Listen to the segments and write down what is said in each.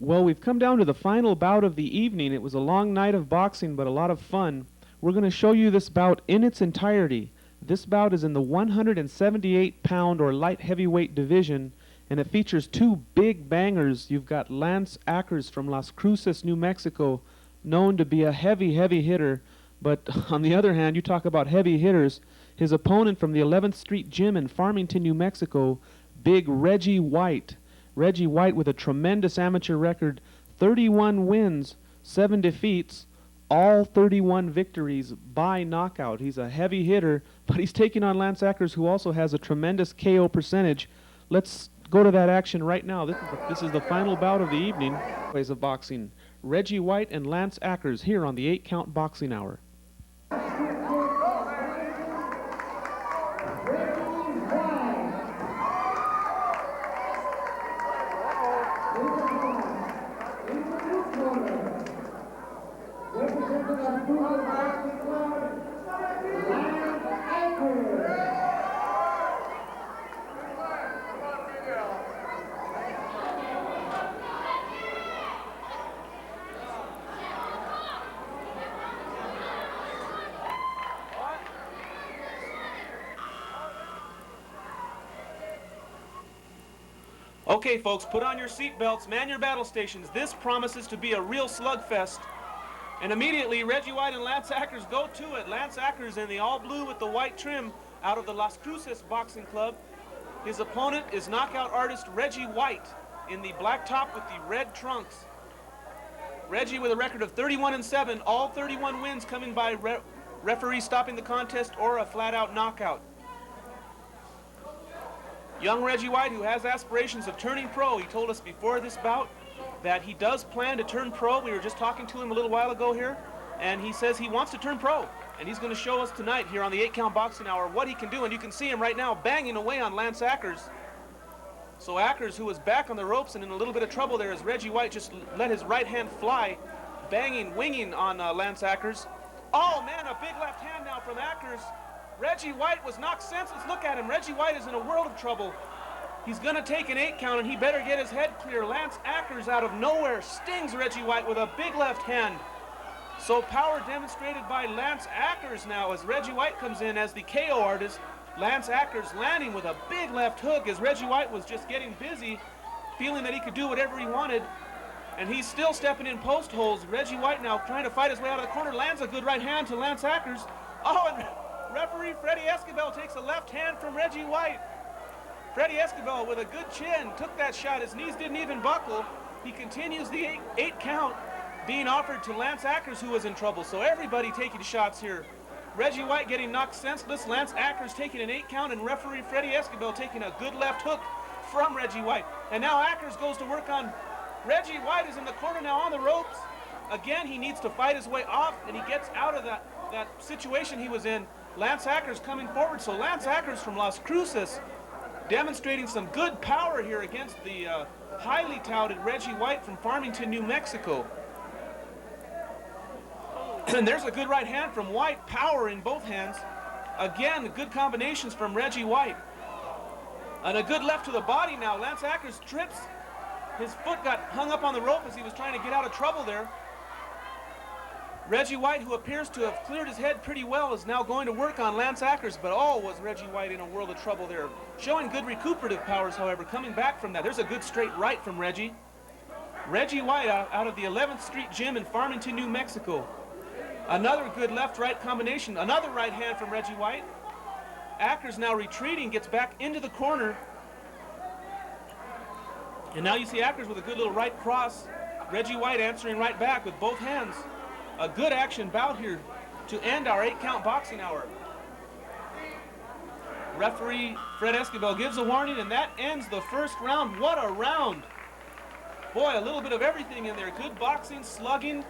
Well, we've come down to the final bout of the evening. It was a long night of boxing, but a lot of fun. We're going to show you this bout in its entirety. This bout is in the 178-pound or light heavyweight division, and it features two big bangers. You've got Lance Akers from Las Cruces, New Mexico, known to be a heavy hitter. But on the other hand, you talk about heavy hitters. His opponent from the 11th Street Gym in Farmington, New Mexico, big Reggie White. Reggie White with a tremendous amateur record, 31 wins, 7 defeats, all 31 victories by knockout. He's a heavy hitter, but he's taking on Lance Akers, who also has a tremendous KO percentage. Let's go to that action right now. This is the final bout of the evening. Plays of boxing. Reggie White and Lance Akers here on the 8-Count Boxing Hour. Okay, folks, put on your seatbelts, man your battle stations. This promises to be a real slugfest. And immediately, Reggie White and Lance Akers go to it. Lance Akers in the all blue with the white trim out of the Las Cruces Boxing Club. His opponent is knockout artist Reggie White in the black top with the red trunks. Reggie with a record of 31-7, all 31 wins coming by referee stopping the contest or a flat-out knockout. Young Reggie White, who has aspirations of turning pro, he told us before this bout that he does plan to turn pro. We were just talking to him a little while ago here, and he says he wants to turn pro. And he's going to show us tonight here on the 8-Count Boxing Hour what he can do. And you can see him right now banging away on Lance Akers. So Akers, who was back on the ropes and in a little bit of trouble there, as Reggie White just let his right hand fly, banging, winging on Lance Akers. Oh, man, a big left hand now from Akers. Reggie White was knocked senseless. Look at him. Reggie White is in a world of trouble. He's going to take an 8 count, and he better get his head clear. Lance Akers out of nowhere stings Reggie White with a big left hand. So power demonstrated by Lance Akers now as Reggie White comes in as the KO artist. Lance Akers landing with a big left hook as Reggie White was just getting busy, feeling that he could do whatever he wanted. And he's still stepping in post holes. Reggie White now trying to fight his way out of the corner. Lands a good right hand to Lance Akers. Oh, and referee Freddie Escobar takes a left hand from Reggie White. Freddie Escobar with a good chin took that shot. His knees didn't even buckle. He continues the 8 count being offered to Lance Akers, who was in trouble. So everybody taking shots here. Reggie White getting knocked senseless. Lance Akers taking an 8 count, and referee Freddie Escobar taking a good left hook from Reggie White. And now Akers goes to work on Reggie White is in the corner now on the ropes. Again, he needs to fight his way off, and he gets out of that situation he was in. Lance Akers coming forward. So Lance Akers from Las Cruces demonstrating some good power here against the highly touted Reggie White from Farmington, New Mexico. And there's a good right hand from White, power in both hands. Again, good combinations from Reggie White. And a good left to the body now. Lance Akers trips. His foot got hung up on the rope as he was trying to get out of trouble there. Reggie White, who appears to have cleared his head pretty well, is now going to work on Lance Akers, but oh, was Reggie White in a world of trouble there. Showing good recuperative powers, however, coming back from that. There's a good straight right from Reggie. Reggie White out of the 11th Street Gym in Farmington, New Mexico. Another good left-right combination. Another right hand from Reggie White. Akers now retreating, gets back into the corner. And now you see Akers with a good little right cross. Reggie White answering right back with both hands. A good action bout here to end our 8-count boxing hour. Referee Fred Escobar gives a warning, and that ends the first round. What a round. Boy, a little bit of everything in there. Good boxing, slugging.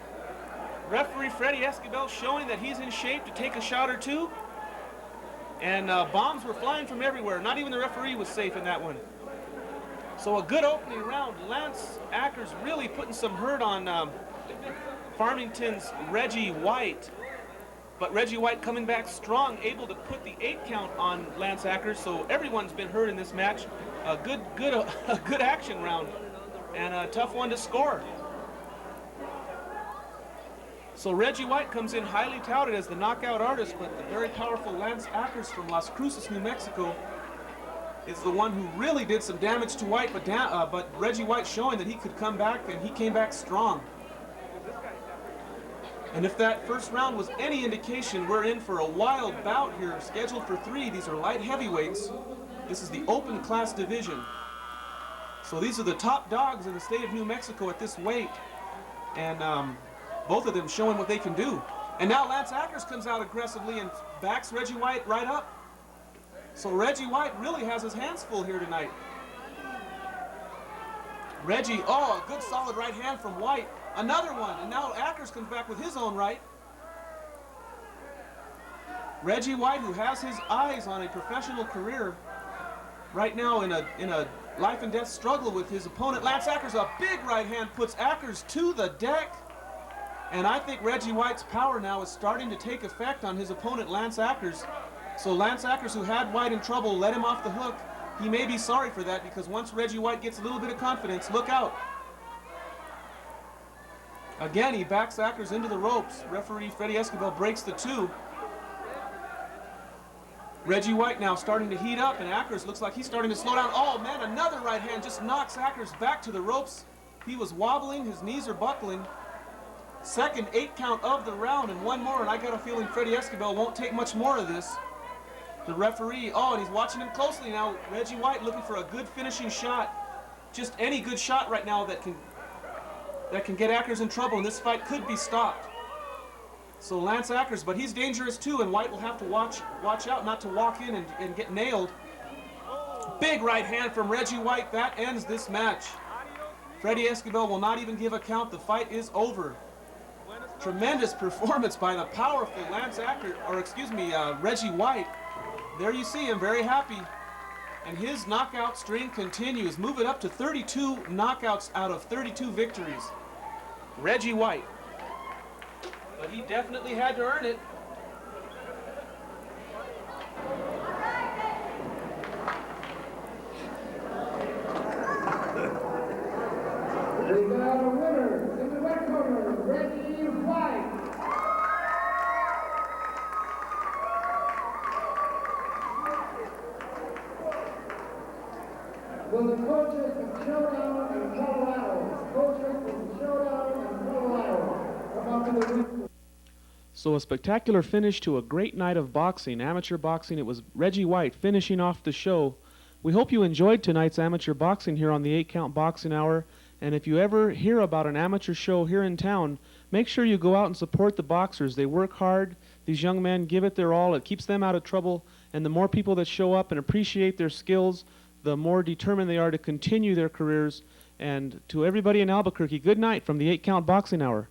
Referee Freddie Escobar showing that he's in shape to take a shot or two. And bombs were flying from everywhere. Not even the referee was safe in that one. So a good opening round. Lance Akers really putting some hurt on Farmington's Reggie White. But Reggie White coming back strong, able to put the 8 count on Lance Akers. So everyone's been hurt in this match. A good action round. and a tough one to score. So Reggie White comes in highly touted as the knockout artist, but the very powerful Lance Akers from Las Cruces, New Mexico, is the one who really did some damage to White, but Reggie White showing that he could come back, and he came back strong. And if that first round was any indication, we're in for a wild bout here, scheduled for 3. These are light heavyweights. This is the open class division. So these are the top dogs in the state of New Mexico at this weight. And both of them showing what they can do. And now Lance Akers comes out aggressively and backs Reggie White right up. So Reggie White really has his hands full here tonight. Reggie, oh, a good solid right hand from White. Another one, and now Akers comes back with his own right. Reggie White, who has his eyes on a professional career, right now in a life and death struggle with his opponent. Lance Akers, a big right hand, puts Akers to the deck. And I think Reggie White's power now is starting to take effect on his opponent, Lance Akers. So Lance Akers, who had White in trouble, let him off the hook. He may be sorry for that, because once Reggie White gets a little bit of confidence, look out. Again, he backs Akers into the ropes. Referee Freddie Escobar breaks the 2. Reggie White now starting to heat up, and Akers looks like he's starting to slow down. Oh man, another right hand just knocks Akers back to the ropes. He was wobbling, his knees are buckling. Second 8 count of the round, and one more, and I got a feeling Freddie Escobar won't take much more of this. The referee, oh, and he's watching him closely now. Reggie White looking for a good finishing shot. Just any good shot right now that can get Akers in trouble, and this fight could be stopped. So Lance Akers, but he's dangerous too, and White will have to watch out not to walk in and get nailed. Big right hand from Reggie White. That ends this match. Freddie Escobar will not even give a count. The fight is over. Tremendous performance by the powerful Reggie White. There you see him, very happy. And his knockout streak continues, moving up to 32 knockouts out of 32 victories. Reggie White. But he definitely had to earn it. We got a winner in the red corner, Reggie White. Will the coaches from Showdown in Colorado, coaches from Showdown in Colorado, come up to the ring. So a spectacular finish to a great night of boxing, amateur boxing. It was Reggie White finishing off the show. We hope you enjoyed tonight's amateur boxing here on the 8 Count Boxing Hour. And if you ever hear about an amateur show here in town, make sure you go out and support the boxers. They work hard. These young men give it their all. It keeps them out of trouble. And the more people that show up and appreciate their skills, the more determined they are to continue their careers. And to everybody in Albuquerque, good night from the 8 Count Boxing Hour.